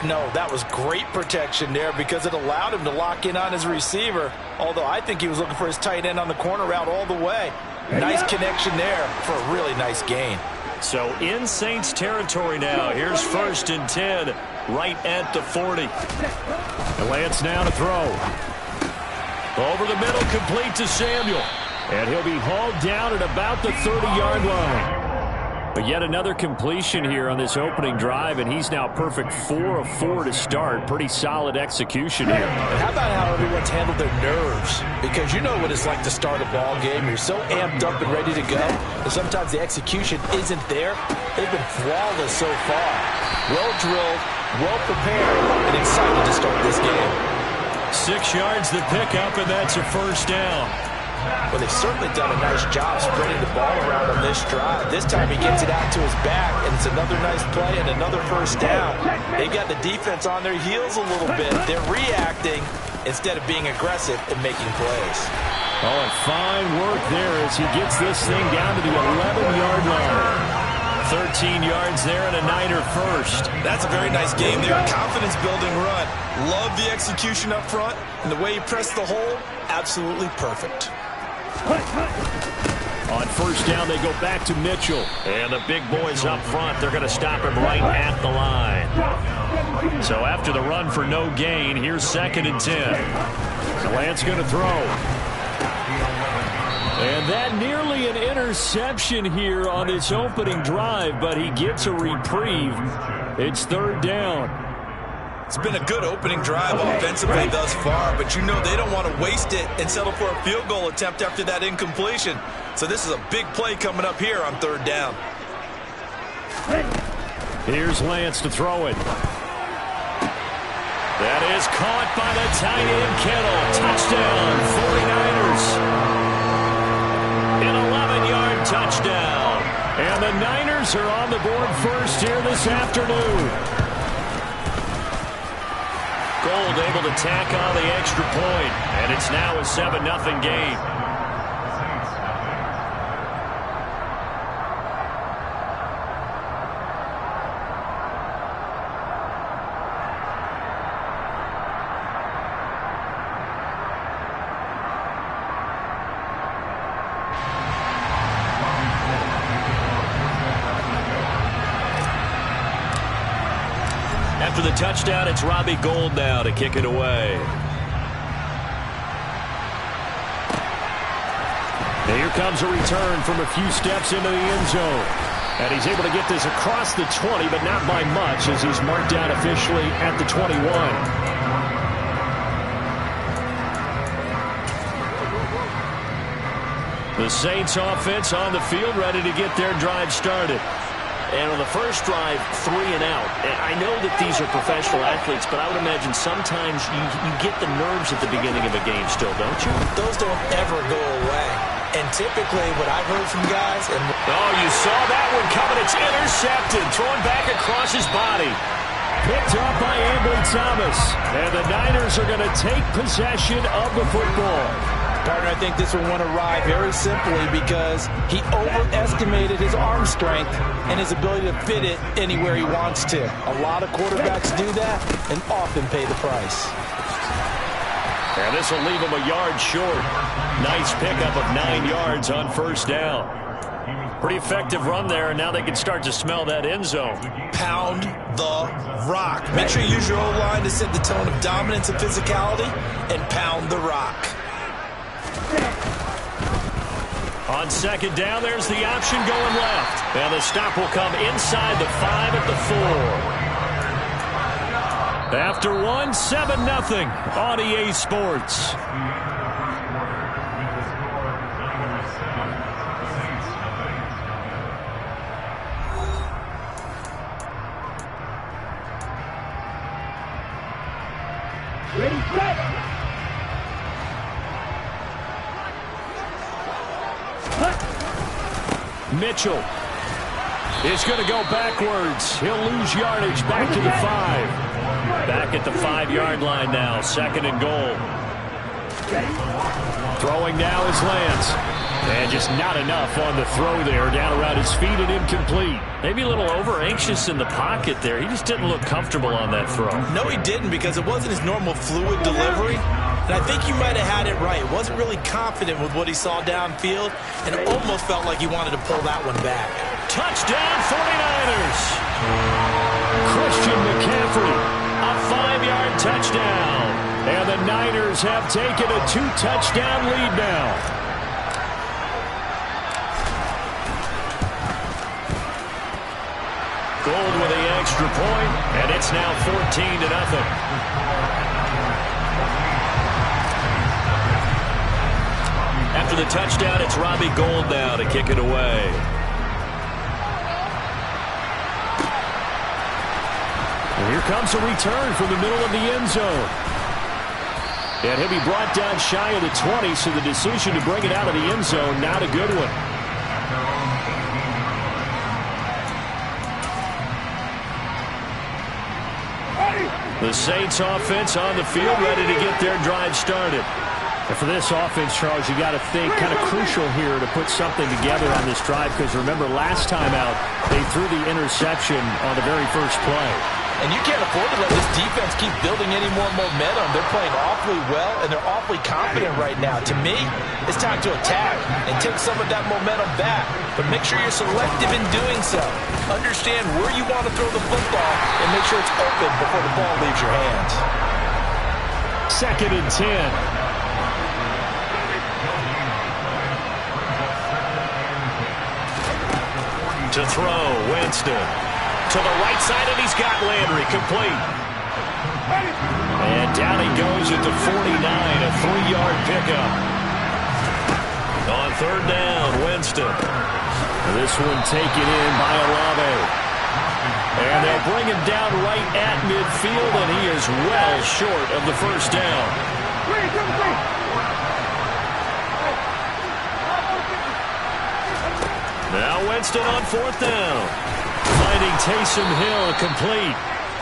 No, that was great protection there because it allowed him to lock in on his receiver, although I think he was looking for his tight end on the corner route all the way. Nice connection there for a really nice gain. So in Saints territory now. Here's 1st and 10 right at the 40. And Lance now to throw. Over the middle, complete to Samuel. And he'll be hauled down at about the 30-yard line. But yet another completion here on this opening drive, and he's now perfect 4 of 4 to start. Pretty solid execution here. And how about how everyone's handled their nerves? Because you know what it's like to start a ball game. You're so amped up and ready to go, and sometimes the execution isn't there. They've been flawless so far. Well drilled, well prepared, and excited to start this game. 6 yards the pickup, and that's a 1st down. Well, they've certainly done a nice job spreading the ball around on this drive. This time he gets it out to his back, and it's another nice play and another 1st down. They've got the defense on their heels a little bit. They're reacting instead of being aggressive and making plays. Oh, and fine work there as he gets this thing down to the 11-yard line. 13 yards there and a Niner 1st. That's a very nice game there. Confidence-building run. Love the execution up front, and the way he pressed the hole, absolutely perfect. On 1st down, they go back to Mitchell. And the big boys up front, they're going to stop him right at the line. So after the run for no gain, here's 2nd and 10. So Lance going to throw. And that nearly an interception here on this opening drive, but he gets a reprieve. It's 3rd down. It's been a good opening drive offensively thus far, but you know they don't want to waste it and settle for a field goal attempt after that incompletion. So this is a big play coming up here on 3rd down. Here's Lance to throw it. That is caught by the tight end Kittle. Touchdown, 49ers. An 11-yard touchdown. And the Niners are on the board first here this afternoon. Gold able to tack on the extra point, and it's now a 7-0 game. After the touchdown, it's Robbie Gould now to kick it away. And here comes a return from a few steps into the end zone. And he's able to get this across the 20, but not by much as he's marked down officially at the 21. The Saints offense on the field ready to get their drive started. And on the first drive, 3 and out. I know that these are professional athletes, but I would imagine sometimes you get the nerves at the beginning of a game still, don't you? Those don't ever go away. And typically what I've heard from guys... Oh, you saw that one coming. It's intercepted. Thrown back across his body. Picked up by Ambry Thomas. And the Niners are going to take possession of the football. Partner, I think this will want to ride very simply because he overestimated his arm strength and his ability to fit it anywhere he wants to. A lot of quarterbacks do that and often pay the price. And this will leave him a yard short. Nice pickup of 9 yards on 1st down. Pretty effective run there, and now they can start to smell that end zone. Pound the rock. Make sure you use your O-line to set the tone of dominance and physicality, and pound the rock. On 2nd down, there's the option going left. And the stop will come inside the 5 at the 4. After 1, 7-0 on EA Sports. Ready, set! Mitchell is going to go backwards. He'll lose yardage back to the 5. Back at the 5-yard line now. 2nd and goal. Throwing now is Lance. And just not enough on the throw there. Down around his feet and incomplete. Maybe a little over-anxious in the pocket there. He just didn't look comfortable on that throw. No, he didn't, because it wasn't his normal fluid delivery. And I think you might have had it right. Wasn't really confident with what he saw downfield, and it almost felt like he wanted to pull that one back. Touchdown 49ers! Christian McCaffrey, a 5-yard touchdown. And the Niners have taken a 2-touchdown lead now. Gold with the extra point, and it's now 14-0. After the touchdown, it's Robbie Gould now to kick it away. And here comes a return from the middle of the end zone. And he'll be brought down shy of the 20, so the decision to bring it out of the end zone, not a good one. The Saints offense on the field, ready to get their drive started. And for this offense, Charles, you got to think kind of crucial here to put something together on this drive, because remember last time out, they threw the interception on the very first play. And you can't afford to let this defense keep building any more momentum. They're playing awfully well, and they're awfully confident right now. To me, it's time to attack and take some of that momentum back. But make sure you're selective in doing so. Understand where you want to throw the football and make sure it's open before the ball leaves your hands. 2nd and 10. To throw, Winston. To the right side, and he's got Landry complete. And down he goes at the 49, a 3-yard pickup. On 3rd down, Winston. This one taken in by Olave. And they'll bring him down right at midfield, and he is well short of the first down. Now Winston on 4th down. Finding Taysom Hill complete.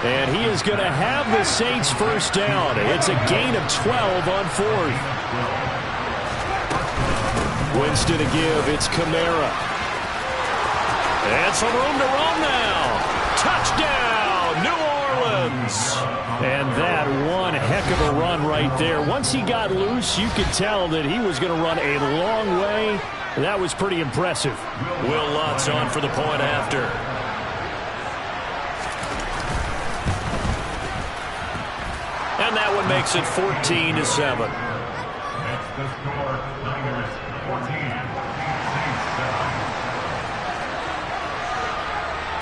And he is going to have the Saints first down. It's a gain of 12 on 4th. Winston to give. It's Kamara. And some room to run now. Touchdown, New Orleans. And that one heck of a run right there. Once he got loose, you could tell that he was going to run a long way. That was pretty impressive. Will Lutz on for the point after. And that one makes it 14-7. That's the score. Niners 14.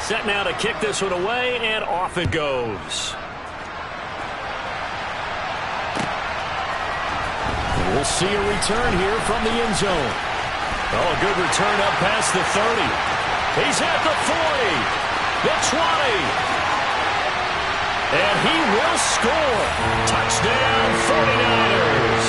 Set now to kick this one away, and off it goes. And we'll see a return here from the end zone. Oh, a good return up past the 30. He's at the 40, the 20. And he will score. Touchdown, 49ers.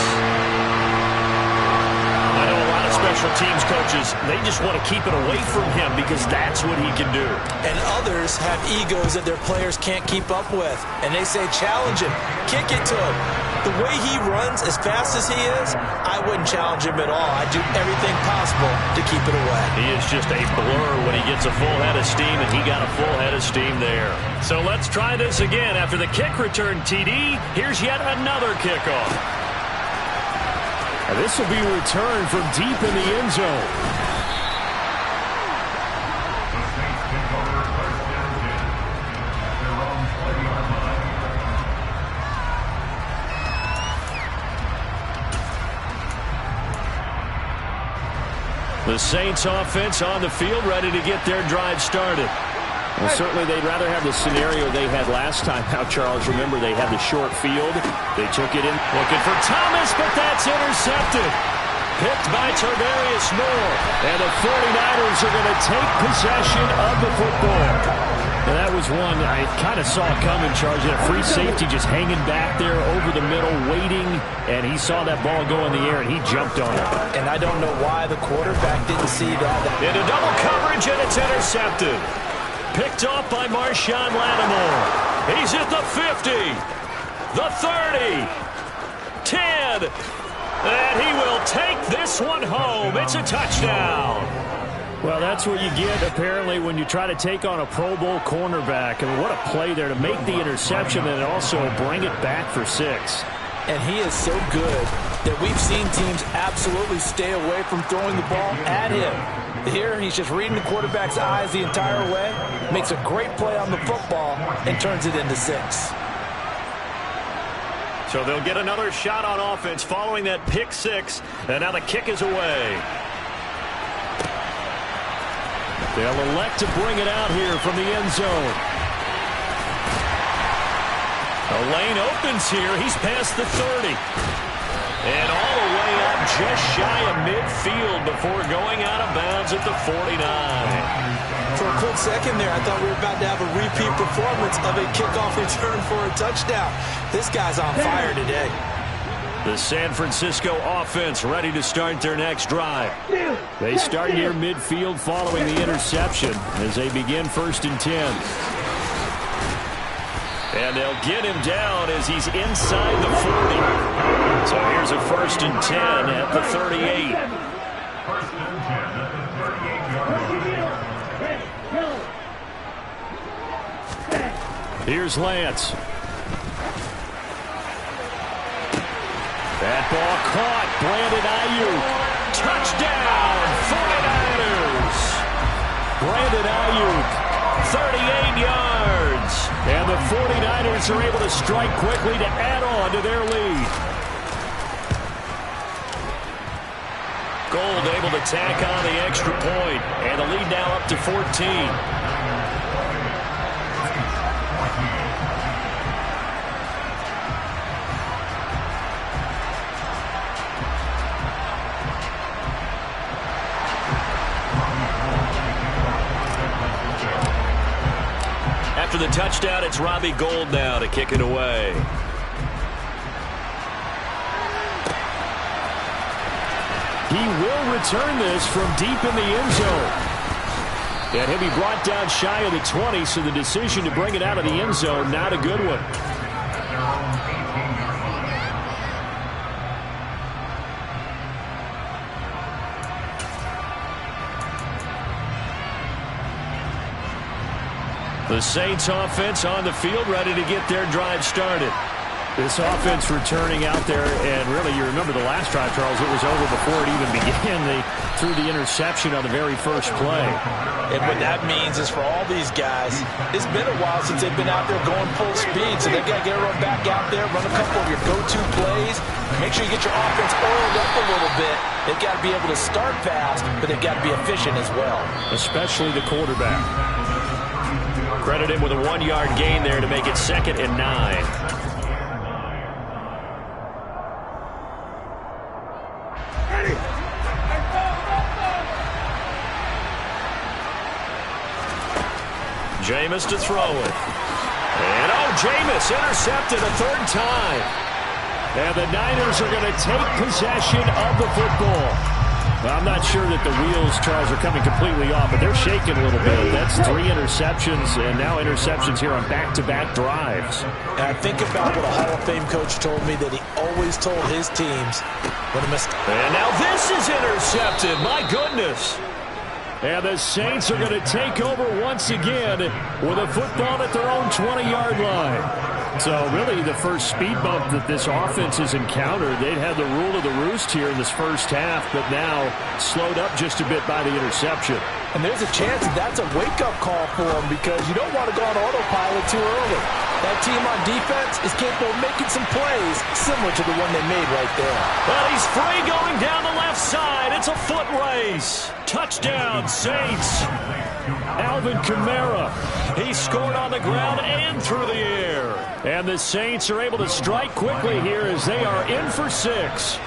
I know a lot of special teams coaches, they just want to keep it away from him because that's what he can do. And others have egos that their players can't keep up with. And they say, challenge him, kick it to him. The way he runs, as fast as he is, I wouldn't challenge him at all. I'd do everything possible to keep it away. He is just a blur when he gets a full head of steam, and he got a full head of steam there. So let's try this again. After the kick return TD, here's yet another kickoff. And this will be returned from deep in the end zone. The Saints offense on the field, ready to get their drive started. Well, certainly they'd rather have the scenario they had last time out, Charles. Remember, they had the short field. They took it in, looking for Thomas, but that's intercepted. Picked by Tarvarius Moore. And the 49ers are going to take possession of the football. And that was one I kind of saw coming, Charles. A free safety just hanging back there over the middle, waiting, and he saw that ball go in the air, and he jumped on it. And I don't know why the quarterback didn't see that. Into double coverage, and it's intercepted. Picked off by Marshawn Lattimore. He's at the 50, the 30, 10, And he will take this one home. It's a touchdown. Well, that's what you get, apparently, when you try to take on a Pro Bowl cornerback. I mean, what a play there to make the interception and also bring it back for 6. And he is so good that we've seen teams absolutely stay away from throwing the ball at him. Here, he's just reading the quarterback's eyes the entire way, makes a great play on the football, and turns it into 6. So they'll get another shot on offense following that pick 6, and now the kick is away. They'll elect to bring it out here from the end zone. The lane opens here. He's past the 30. And all the way up just shy of midfield before going out of bounds at the 49. For a quick second there, I thought we were about to have a repeat performance of a kickoff return for a touchdown. This guy's on fire today. The San Francisco offense ready to start their next drive. They start near midfield following the interception as they begin 1st and 10. And they'll get him down as he's inside the 40. So here's a 1st and 10 at the 38. 1st and 10 at the 38-yard line. Here's Lance. That ball caught. Brandon Ayuk. Touchdown, 49ers. Brandon Ayuk, 38 yards. And the 49ers are able to strike quickly to add on to their lead. Gold able to tack on the extra point. And the lead now up to 14. After the touchdown, it's Robbie Gould now to kick it away. He will return this from deep in the end zone. And he'll be brought down shy of the 20, so the decision to bring it out of the end zone, not a good one. The Saints offense on the field ready to get their drive started. This offense returning out there, and really, you remember the last drive, Charles, it was over before it even began. They threw the interception on the very first play. And what that means is for all these guys, it's been a while since they've been out there going full speed, so they've got to get everyone back out there, run a couple of your go-to plays, make sure you get your offense oiled up a little bit. They've got to be able to start fast, but they've got to be efficient as well. Especially the quarterback. Credit him with a 1-yard gain there to make it 2nd and 9. Jameis to throw it. And Jameis intercepted a 3rd time. And the Niners are going to take possession of the football. Well, I'm not sure that the wheels, Charles, are coming completely off, but they're shaking a little bit. That's 3 interceptions, and now interceptions here on back-to-back drives. And I think about what a Hall of Fame coach told me that he always told his teams when a mistake. And now this is intercepted. My goodness. And the Saints are going to take over once again with a football at their own 20-yard line. So really the first speed bump that this offense has encountered, they'd had the rule of the roost here in this first half, but now slowed up just a bit by the interception. And there's a chance that that's a wake-up call for them because you don't want to go on autopilot too early. That team on defense is capable of making some plays similar to the one they made right there. Well, he's free going down the left side. It's a foot race. Touchdown, Saints. Alvin Kamara. He scored on the ground and through the air. And the Saints are able to strike quickly here as they are in for 6.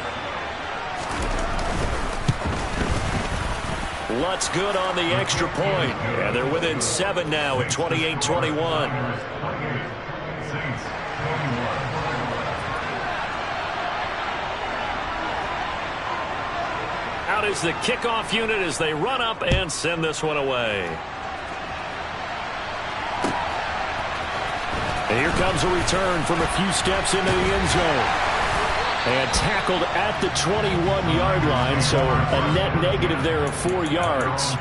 Lutz good on the extra point. And they're within 7 now at 28-21. Out is the kickoff unit as they run up and send this one away. And here comes a return from a few steps into the end zone. And tackled at the 21-yard line, so a net negative there of 4 yards.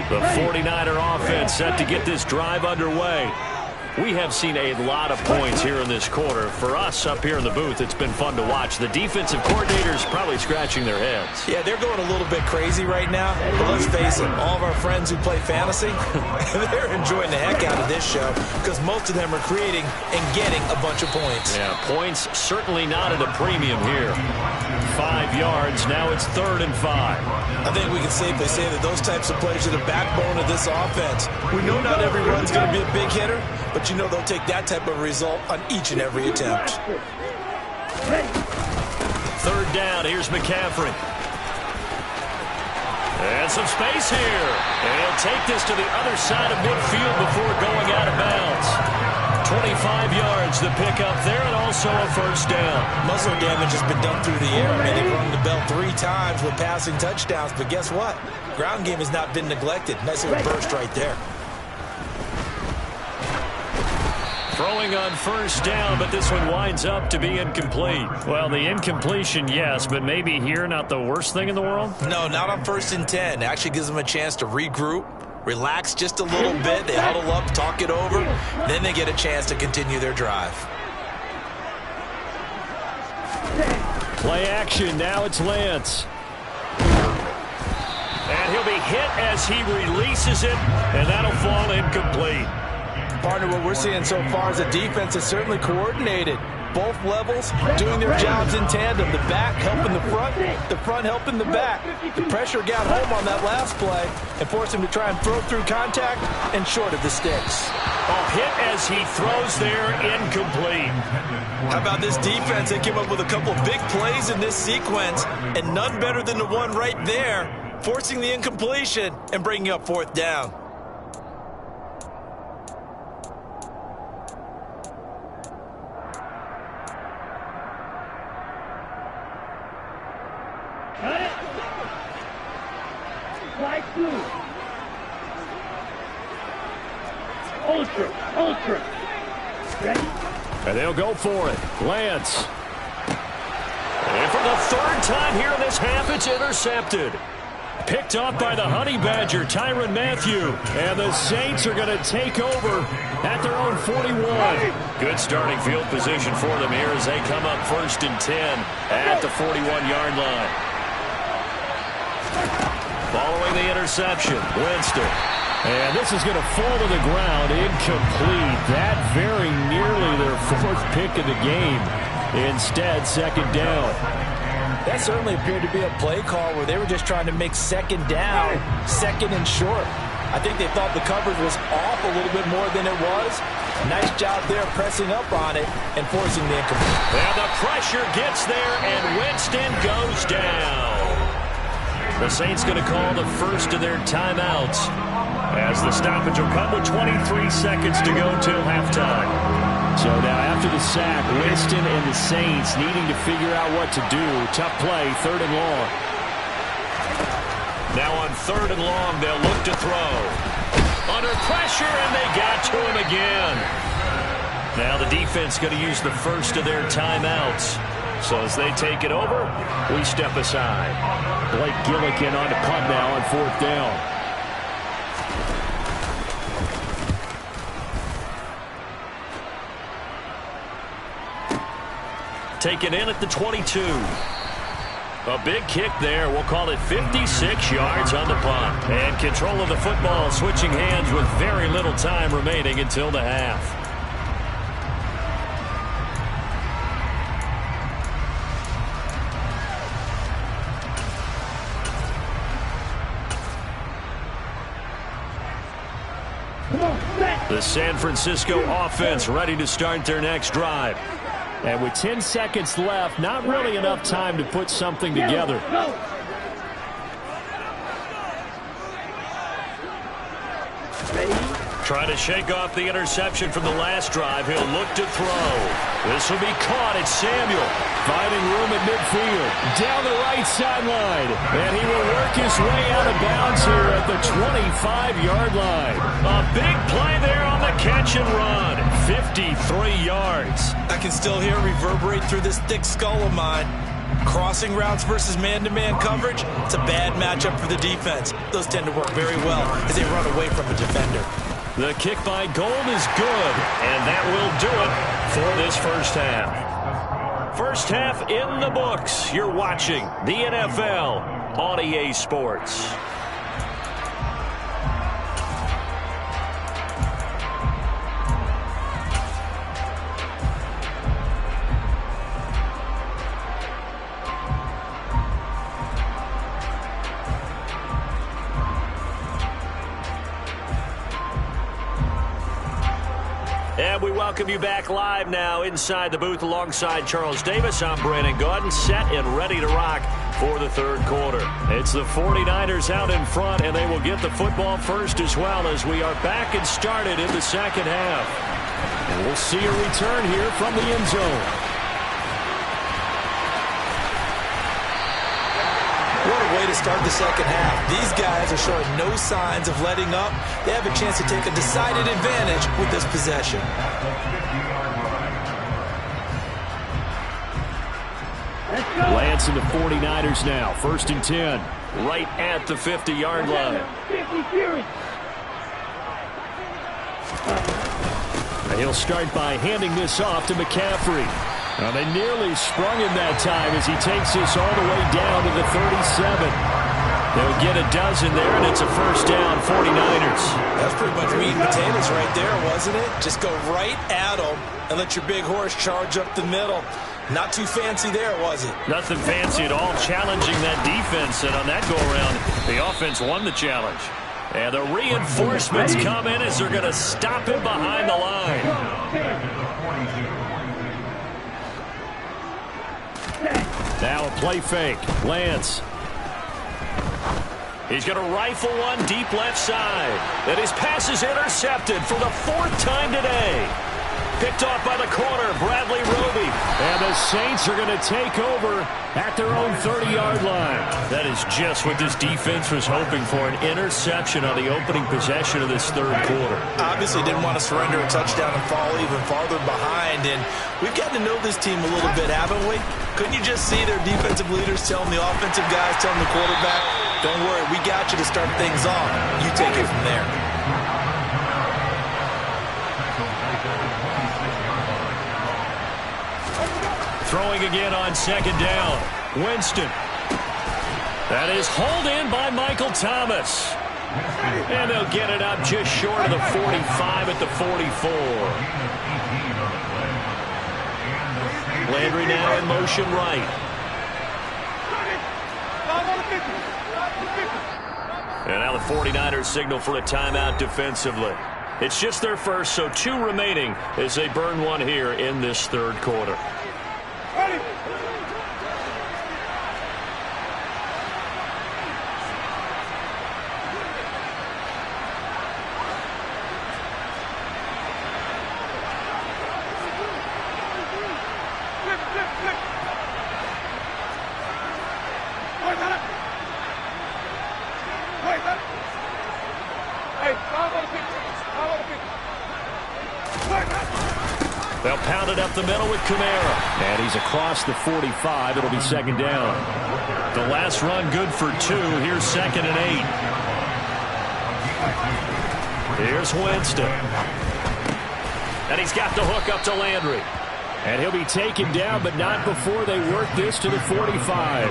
The 49er offense set to get this drive underway. We have seen a lot of points here in this quarter. For us up here in the booth, it's been fun to watch. The defensive coordinators probably scratching their heads. Yeah, they're going a little bit crazy right now. But let's face it, all of our friends who play fantasy, they're enjoying the heck out of this show because most of them are creating and getting a bunch of points. Yeah, points certainly not at a premium here. 5 yards. Now it's 3rd and 5. I think we can safely say that those types of players are the backbone of this offense. We know not every run's going to be a big hitter, but you know they'll take that type of result on each and every attempt. 3rd down. Here's McCaffrey. And some space here. And he'll take this to the other side of midfield before going out of bounds. 25 yards the pickup there, and also a 1st down. Muscle damage has been done through the air. I mean, they've rung the bell 3 times with passing touchdowns, but guess what? Ground game has not been neglected. Nice little burst right there. Throwing on 1st down, but this one winds up to be incomplete. Well, the incompletion, yes, but maybe here not the worst thing in the world? No, not on 1st and 10. It actually gives them a chance to regroup, relax just a little bit. They huddle up, talk it over. Then they get a chance to continue their drive. Play action. Now it's Lance. And he'll be hit as he releases it, and that'll fall incomplete. Partner, what we're seeing so far is the defense is certainly coordinated. Both levels doing their jobs in tandem. The back helping the front helping the back. The pressure got home on that last play and forced him to try and throw through contact and short of the sticks. Hit as he throws there, incomplete. How about this defense? They came up with a couple of big plays in this sequence, and none better than the one right there, forcing the incompletion and bringing up 4th down. Ultra. Ready? And they'll go for it. Lance. And for the 3rd time here in this half, it's intercepted. Picked off by the Honey Badger, Tyrann Mathieu. And the Saints are going to take over at their own 41. Good starting field position for them here as they come up 1st and 10 at the 41-yard line. Following the interception, Winston. And this is going to fall to the ground, incomplete. That very nearly their 4th pick of the game. Instead, 2nd down. That certainly appeared to be a play call where they were just trying to make 2nd down, 2nd and short. I think they thought the coverage was off a little bit more than it was. Nice job there pressing up on it and forcing the incomplete. And the pressure gets there, and Winston goes down. The Saints going to call the first of their timeouts as the stoppage will come with 23 seconds to go till halftime. So now after the sack, Winston and the Saints needing to figure out what to do. Tough play, 3rd and long. Now on 3rd and long, they'll look to throw. Under pressure, and they got to him again. Now the defense going to use the first of their timeouts. So as they take it over, we step aside. Blake Gillikin on the punt now on 4th down. Taken in at the 22. A big kick there. We'll call it 56 yards on the punt. And control of the football switching hands with very little time remaining until the half. The San Francisco offense ready to start their next drive. And with 10 seconds left, not really enough time to put something together. Trying to shake off the interception from the last drive. He'll look to throw. This will be caught. It's Samuel. Finding room at midfield. Down the right sideline. And he will work his way out of bounds here at the 25-yard line. A big play there on the catch and run. 53 yards. I can still hear it reverberate through this thick skull of mine. Crossing routes versus man-to-man coverage, it's a bad matchup for the defense. Those tend to work very well as they run away from a defender. The kick by Gold is good, and that will do it for this first half. First half in the books. You're watching the NFL on EA Sports. And we welcome you back live now inside the booth alongside Charles Davis. I'm Brandon Gaudin, set and ready to rock for the third quarter. It's the 49ers out in front, and they will get the football first as well as we are back and started in the second half. And we'll see a return here from the end zone. What a way to start the second half. These guys are showing no signs of letting up. They have a chance to take a decided advantage with this possession. Lance and the 49ers now. 1st and 10. Right at the 50-yard line. And he'll start by handing this off to McCaffrey. Now they nearly sprung him that time as he takes this all the way down to the 37. They'll get a dozen there, and it's a first down, 49ers. That's pretty much meat and potatoes right there, wasn't it? Just go right at them and let your big horse charge up the middle. Not too fancy there, was it? Nothing fancy at all, challenging that defense, and on that go-around, the offense won the challenge. And the reinforcements come in as they're going to stop him behind the line. Now a play fake. Lance. He's going to rifle one deep left side. And his pass is intercepted for the 4th time today. Picked off by the corner, Bradley Roby. And the Saints are going to take over at their own 30-yard line. That is just what this defense was hoping for, an interception on the opening possession of this third quarter. Obviously didn't want to surrender a touchdown and fall even farther behind. And we've gotten to know this team a little bit, haven't we? Couldn't you just see their defensive leaders telling the offensive guys, telling the quarterback, don't worry, we got you to start things off. You take it from there. Throwing again on 2nd down. Winston. That is hauled in by Michael Thomas. And they'll get it up just short of the 45 at the 44. Landry now in motion right. And now the 49ers signal for a timeout defensively. It's just their first, so 2 remaining as they burn one here in this third quarter. Ready. They'll pound it up the middle with Kamara. And he's across the 45. It'll be 2nd down. The last run good for 2. Here's 2nd and 8. Here's Winston. And he's got the hook up to Landry. And he'll be taken down, but not before they work this to the 45.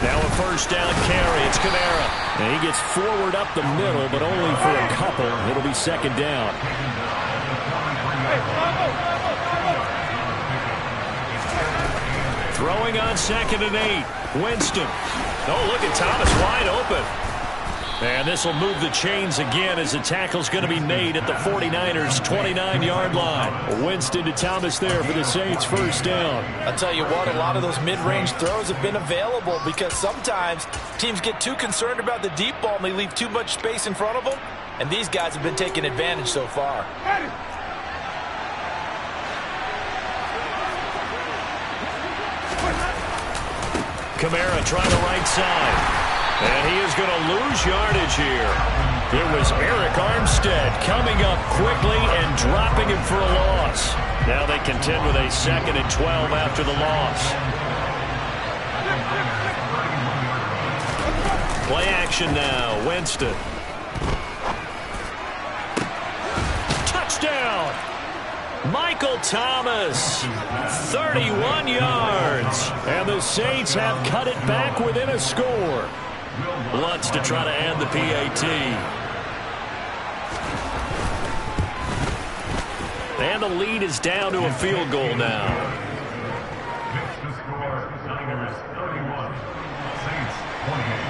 Now a first down carry. It's Kamara. And he gets forward up the middle, but only for a couple. It'll be 2nd down. Throwing on 2nd and 8. Winston. Oh, look at Thomas wide open. And this will move the chains again as the tackle's going to be made at the 49ers' 29-yard line. Winston to Thomas there for the Saints first down. I'll tell you what, a lot of those mid-range throws have been available because sometimes teams get too concerned about the deep ball and they leave too much space in front of them. And these guys have been taking advantage so far. Kamara trying the right side. And he is going to lose yardage here. It was Eric Armstead coming up quickly and dropping him for a loss. Now they contend with a 2nd and 12 after the loss. Play action now. Winston. Touchdown. Michael Thomas, 31 yards. And the Saints have cut it back within a score. Lutz to try to end the PAT. And the lead is down to a field goal now. Next to score, Niners 31, Saints 28.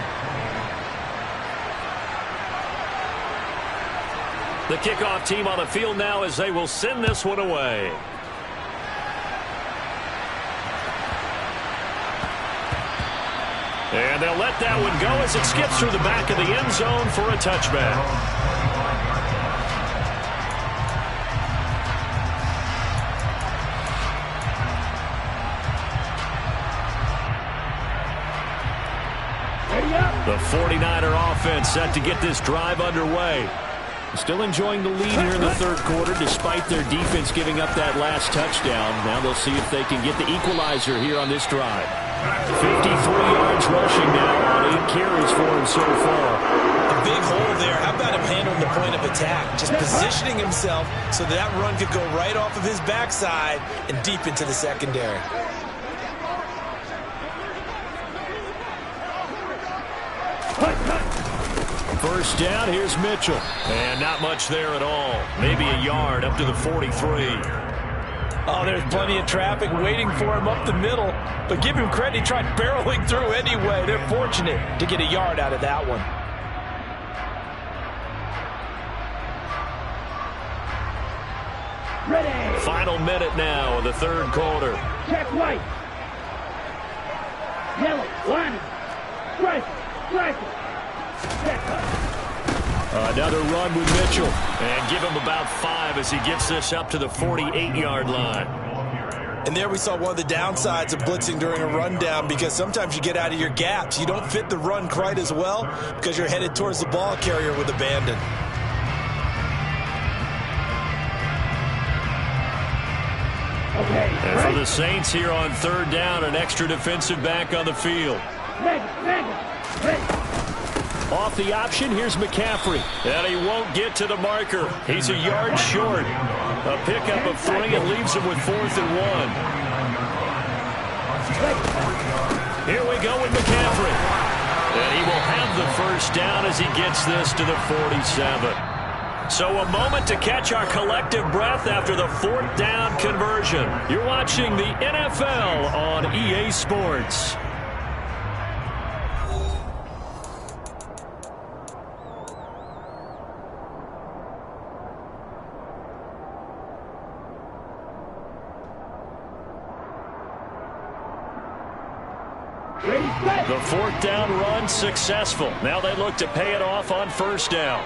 The kickoff team on the field now as they will send this one away. And they'll let that one go as it skips through the back of the end zone for a touchback. The 49er offense set to get this drive underway. Still enjoying the lead here in the third quarter despite their defense giving up that last touchdown. Now they'll see if they can get the equalizer here on this drive. 53 yards rushing now on 8 carries for him so far. A big hole there. How about him handling the point of attack? Just positioning himself so that run could go right off of his backside and deep into the secondary. First down, here's Mitchell. And not much there at all. Maybe a yard up to the 43. Oh, there's plenty of traffic waiting for him up the middle. But give him credit, he tried barreling through anyway. They're fortunate to get a yard out of that one. Ready. Final minute now of the third quarter. Check white. Yellow. Line. Strike. Strike. Another run with Mitchell. And give him about 5 as he gets this up to the 48-yard line. And there we saw one of the downsides of blitzing during a rundown because sometimes you get out of your gaps. You don't fit the run quite as well because you're headed towards the ball carrier with abandon. Okay. And for the Saints here on third down, an extra defensive back on the field. Off the option, here's McCaffrey. And he won't get to the marker. He's a yard short. A pickup of 3 and leaves him with 4th and 1. Here we go with McCaffrey. And he will have the first down as he gets this to the 47. So a moment to catch our collective breath after the 4th down conversion. You're watching the NFL on EA Sports. The 4th down run successful. Now they look to pay it off on first down.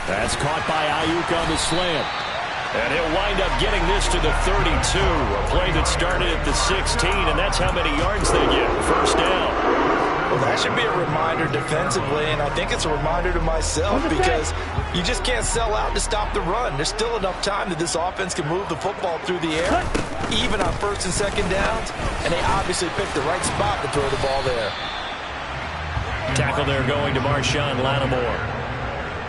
That's caught by Ayuk on the slant. And he'll wind up getting this to the 32. A play that started at the 16, and that's how many yards they get. First down. Well, that should be a reminder defensively, and I think it's a reminder to myself because you just can't sell out to stop the run. There's still enough time that this offense can move the football through the air, even on 1st and 2nd downs, and they obviously picked the right spot to throw the ball there. Tackle there going to Marshawn Lattimore.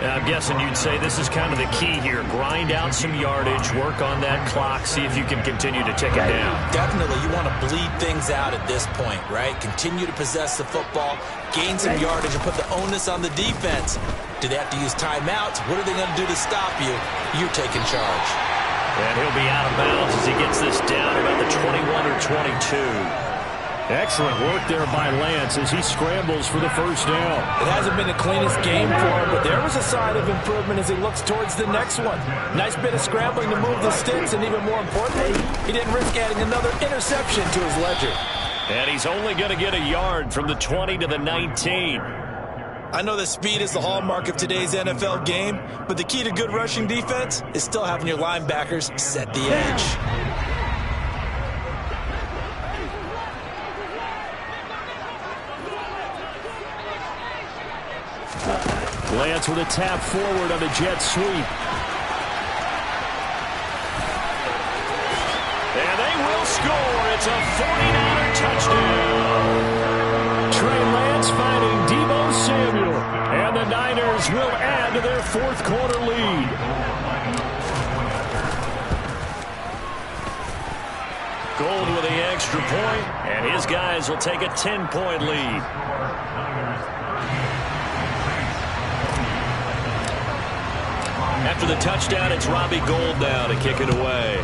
I'm guessing you'd say this is kind of the key here. Grind out some yardage, work on that clock, see if you can continue to tick it down. Definitely, you want to bleed things out at this point, right? Continue to possess the football, gain some yardage, and put the onus on the defense. Do they have to use timeouts? What are they going to do to stop you? You're taking charge. And he'll be out of bounds as he gets this down about the 21 or 22. Excellent work there by Lance as he scrambles for the first down. It hasn't been the cleanest game for him, but there was a sign of improvement as he looks towards the next one. Nice bit of scrambling to move the sticks, and even more importantly, he didn't risk adding another interception to his ledger. And he's only going to get a yard from the 20 to the 19. I know that speed is the hallmark of today's NFL game, but the key to good rushing defense is still having your linebackers set the edge. Lance with a tap forward on the jet sweep. And they will score. It's a 49er touchdown. Trey Lance finding Deebo Samuel. And the Niners will add to their fourth quarter lead. Gold with the extra point, and his guys will take a 10-point lead. After the touchdown, it's Robbie Gould now to kick it away.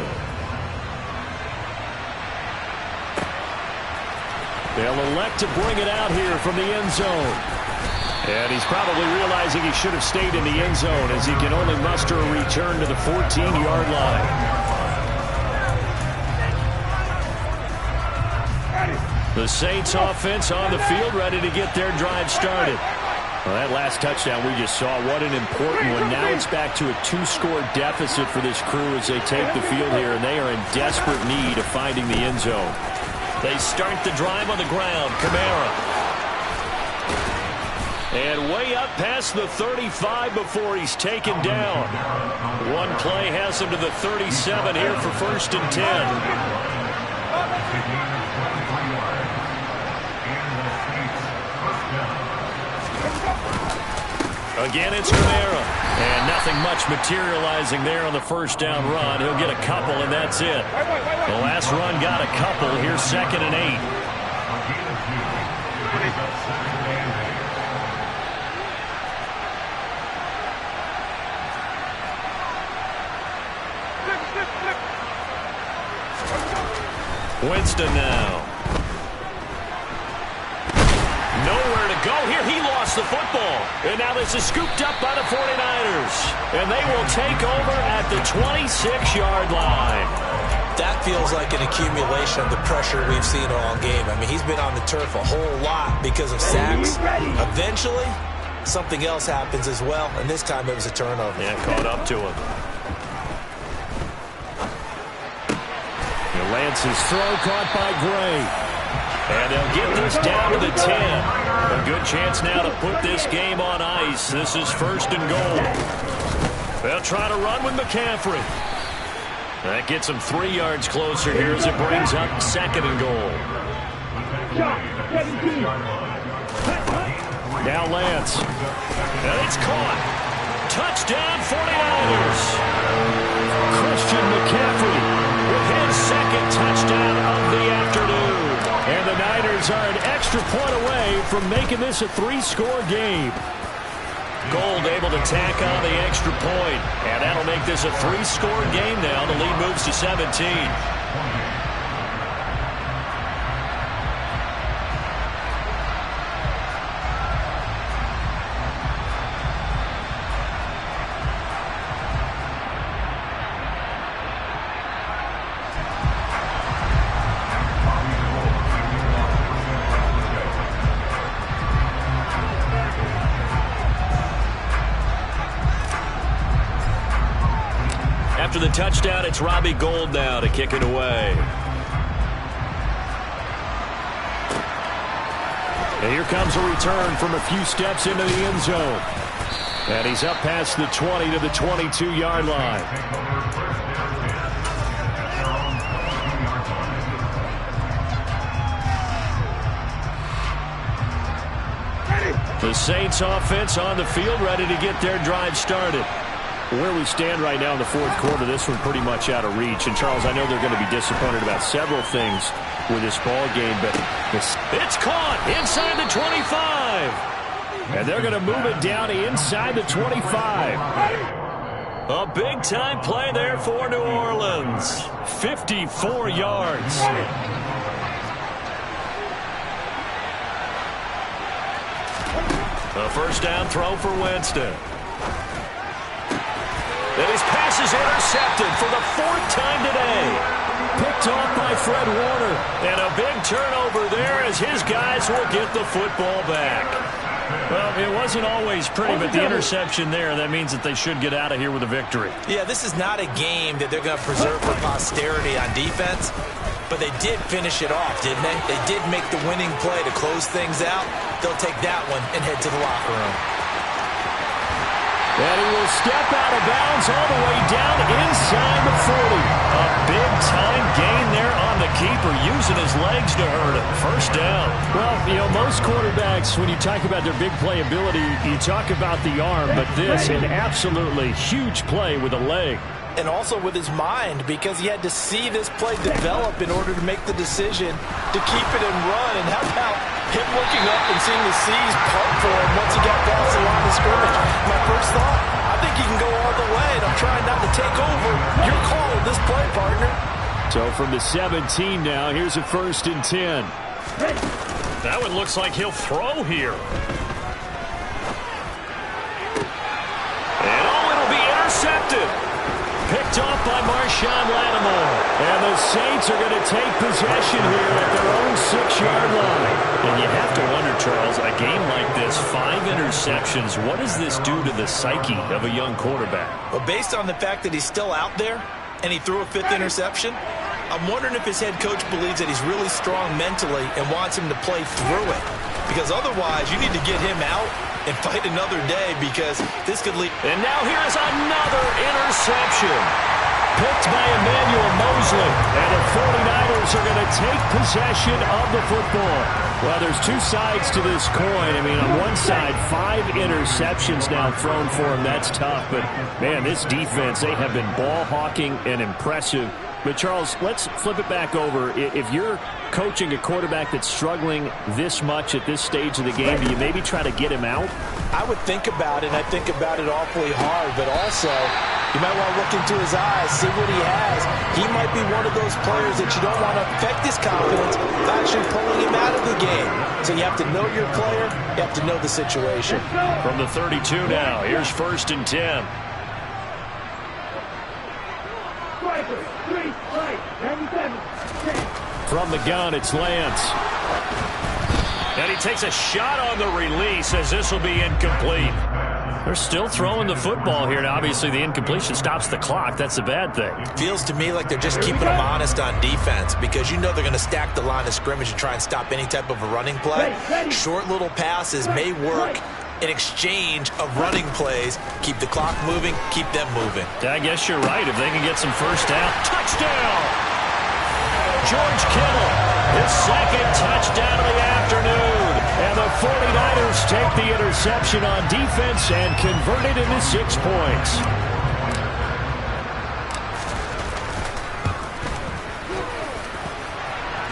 They'll elect to bring it out here from the end zone. And he's probably realizing he should have stayed in the end zone as he can only muster a return to the 14-yard line. The Saints offense on the field, ready to get their drive started. Well, that last touchdown we just saw, what an important one. Now it's back to a 2-score deficit for this crew as they take the field here, and they are in desperate need of finding the end zone. They start the drive on the ground. Kamara. And way up past the 35 before he's taken down. One play has him to the 37 here for 1st and 10. Again, it's Kamara. And nothing much materializing there on the first down run. He'll get a couple, and that's it. The last run got a couple. Here's 2nd and 8. Winston now. Nowhere to go here. He lost the football. And now this is scooped up by the 49ers. And they will take over at the 26-yard line. That feels like an accumulation of the pressure we've seen all game. I mean, he's been on the turf a whole lot because of sacks. Eventually, something else happens as well, and this time it was a turnover. Yeah, caught up to him. Lance's throw caught by Gray. And they'll get this down to the 10. A good chance now to put this game on ice. This is 1st and goal. They'll try to run with McCaffrey. That gets them 3 yards closer here as it brings up 2nd and goal. Now Lance. And it's caught. Touchdown 49ers. Christian McCaffrey with his 2nd touchdown of the afternoon. And the Niners are an extra point away from making this a 3-score game. Gould able to tack on the extra point. And that'll make this a 3-score game now. The lead moves to 17. After the touchdown, it's Robbie Gould now to kick it away. And here comes a return from a few steps into the end zone. And he's up past the 20 to the 22-yard line. The Saints offense on the field, ready to get their drive started. Where we stand right now in the fourth quarter, this one pretty much out of reach. And, Charles, I know they're going to be disappointed about several things with this ball game, but it's caught inside the 25. And they're going to move it down inside the 25. A big-time play there for New Orleans. 54 yards. A first down throw for Winston. And his pass is intercepted for the 4th time today. Picked off by Fred Warner. And a big turnover there as his guys will get the football back. Well, it wasn't always pretty, but the interception there, that means that they should get out of here with a victory. Yeah, this is not a game that they're going to preserve for posterity on defense, but they did finish it off, didn't they? They did make the winning play to close things out. They'll take that one and head to the locker room. And he will step out of bounds all the way down inside the 40. A big-time gain there on the keeper, using his legs to hurt him. First down. Well, you know, most quarterbacks, when you talk about their big play ability, you talk about the arm, but this, an absolutely huge play with a leg. And also with his mind, because he had to see this play develop in order to make the decision to keep it and run. And how about him looking up and seeing the seas part for him once he got past the line of scrimmage? My first thought, I think he can go all the way, and I'm trying not to take over your call of this play, partner. So from the 17 now, here's a 1st and 10. That one looks like he'll throw here. And it'll be intercepted. Picked off by Marshawn Lattimore. And the Saints are going to take possession here at their own 6-yard line. And you have to wonder, Charles, a game like this, 5 interceptions, what does this do to the psyche of a young quarterback? Well, based on the fact that he's still out there and he threw a 5th interception, I'm wondering if his head coach believes that he's really strong mentally and wants him to play through it. Because otherwise, you need to get him out and fight another day, because this could lead. And now here is another interception. Picked by Emmanuel Mosley. And the 49ers are going to take possession of the football. Well, there's 2 sides to this coin. I mean, on one side, 5 interceptions now thrown for him. That's tough. But, man, this defense, they have been ball hawking and impressive. But, Charles, let's flip it back over. If you're coaching a quarterback that's struggling this much at this stage of the game, do you maybe try to get him out? I would think about it, and I think about it awfully hard. But also, you might want to look into his eyes, see what he has. He might be one of those players that you don't want to affect his confidence by actually pulling him out of the game. So you have to know your player. You have to know the situation. From the 32 now, here's 1st and 10. From the gun, it's Lance. And he takes a shot on the release as this will be incomplete. They're still throwing the football here. Now, obviously, the incompletion stops the clock. That's a bad thing. Feels to me like they're just keeping them honest on defense, because you know they're going to stack the line of scrimmage and try and stop any type of a running play. Short little passes may work in exchange of running plays. Keep the clock moving, keep them moving. I guess you're right. If they can get some first down. Touchdown! George Kittle, his 2nd touchdown of the afternoon. And the 49ers take the interception on defense and convert it into 6 points.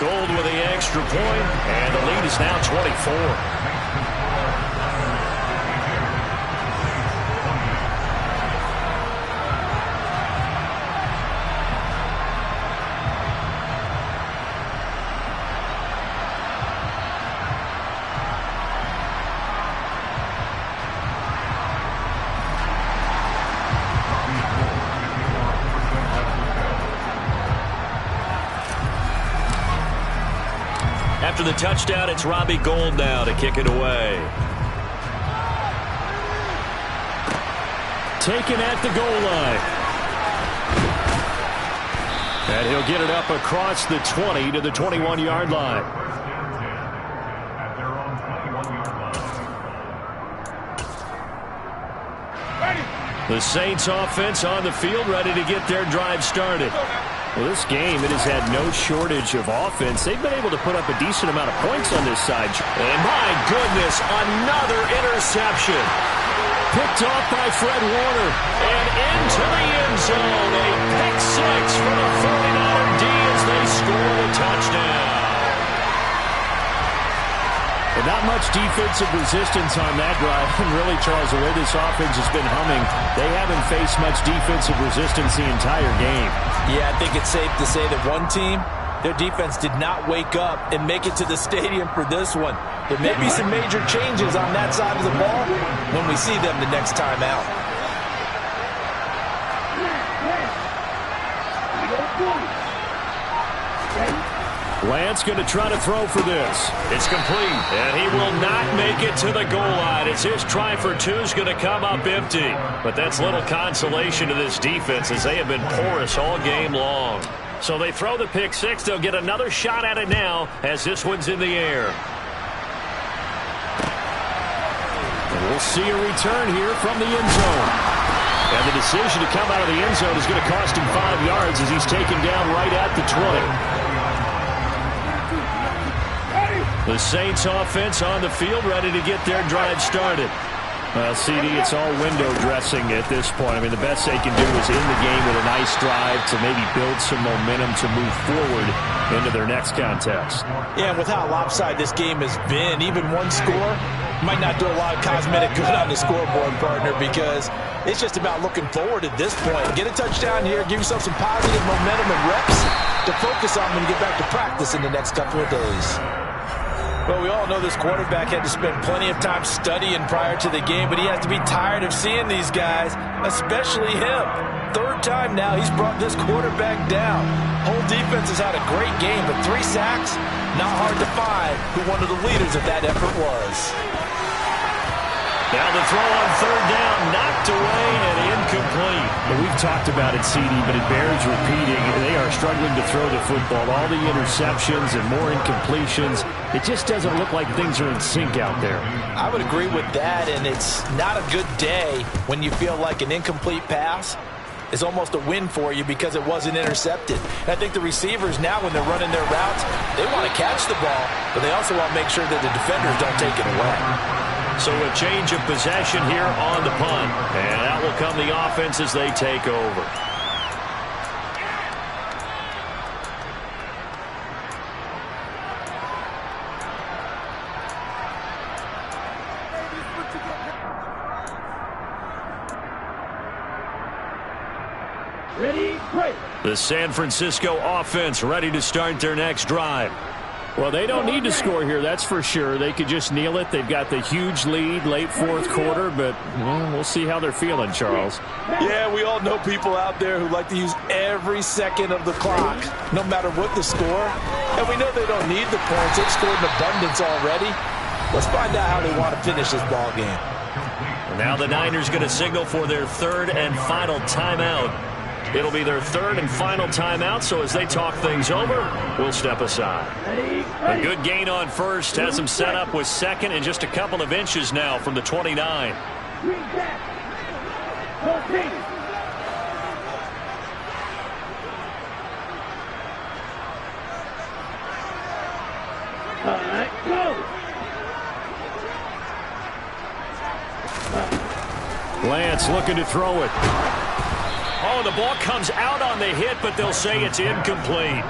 Gold with the extra point, and the lead is now 24. After the touchdown, it's Robbie Gould now to kick it away. Taken at the goal line. And he'll get it up across the 20 to the 21-yard line. At their own 21-yard line. The Saints offense on the field, ready to get their drive started. Well, this game, it has had no shortage of offense. They've been able to put up a decent amount of points on this side. And my goodness, another interception. Picked off by Fred Warner. And into the end zone. A pick 6 for the 49er D as they score the touchdown. And not much defensive resistance on that drive. And really, Charles, the way this offense has been humming, they haven't faced much defensive resistance the entire game. Yeah, I think it's safe to say that one team, their defense did not wake up and make it to the stadium for this one. There may be some major changes on that side of the ball when we see them the next time out. Lance going to try to throw for this. It's complete, and he will not make it to the goal line. It's his try for two is going to come up empty. But that's little consolation to this defense as they have been porous all game long. So they throw the pick six. They'll get another shot at it now as this one's in the air. And we'll see a return here from the end zone. And the decision to come out of the end zone is going to cost him 5 yards as he's taken down right at the 20. The Saints offense on the field ready to get their drive started. Well, CD, it's all window dressing at this point. I mean, the best they can do is in the game with a nice drive to maybe build some momentum to move forward into their next contest. Yeah, and with how lopsided this game has been, even one score might not do a lot of cosmetic good on the scoreboard, partner, because it's just about looking forward at this point. Get a touchdown here, give yourself some positive momentum and reps to focus on when you get back to practice in the next couple of days. Well, we all know this quarterback had to spend plenty of time studying prior to the game, but he has to be tired of seeing these guys, especially him. Third time now he's brought this quarterback down. Whole defense has had a great game, but 3 sacks, not hard to find who one of the leaders of that effort was. Now the throw on third down, knocked away and incomplete. Well, we've talked about it, CD, but it bears repeating. They are struggling to throw the football. All the interceptions and more incompletions. It just doesn't look like things are in sync out there. I would agree with that, and it's not a good day when you feel like an incomplete pass is almost a win for you because it wasn't intercepted. And I think the receivers now, when they're running their routes, they want to catch the ball, but they also want to make sure that the defenders don't take it away. So a change of possession here on the punt. And out will come the offense as they take over. Ready, play. The San Francisco offense ready to start their next drive. Well, they don't need to score here, that's for sure. They could just kneel it. They've got the huge lead late fourth quarter, but well, we'll see how they're feeling, Charles. Yeah, we all know people out there who like to use every second of the clock, no matter what the score. And we know they don't need the points. They've scored in abundance already. Let's find out how they want to finish this ball game. Now the Niners going to signal for their third and final timeout. It'll be their third and final timeout, so as they talk things over, we'll step aside. A good gain on first has them set up with second and just a couple of inches now from the 29. Lance looking to throw it. Oh, the ball comes out on the hit, but they'll say it's incomplete.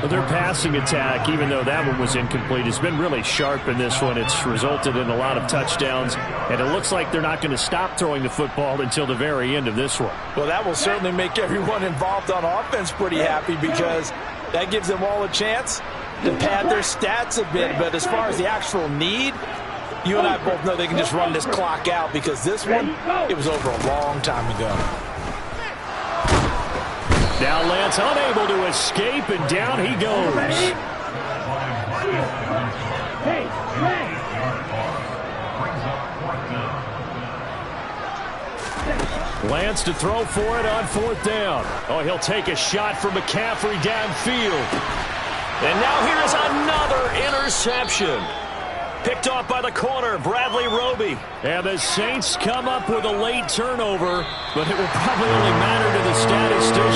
Well, their passing attack, even though that one was incomplete, has been really sharp in this one. It's resulted in a lot of touchdowns, and it looks like they're not going to stop throwing the football until the very end of this one. Well, that will certainly make everyone involved on offense pretty happy because that gives them all a chance to pad their stats a bit. But as far as the actual need, you and I both know they can just run this clock out because this one, it was over a long time ago. Now Lance unable to escape, and down he goes. Lance to throw for it on fourth down. Oh, he'll take a shot for McCaffrey downfield. And now here's another interception. Picked off by the corner, Bradley Roby. And the Saints come up with a late turnover, but it will probably only matter to the statistician.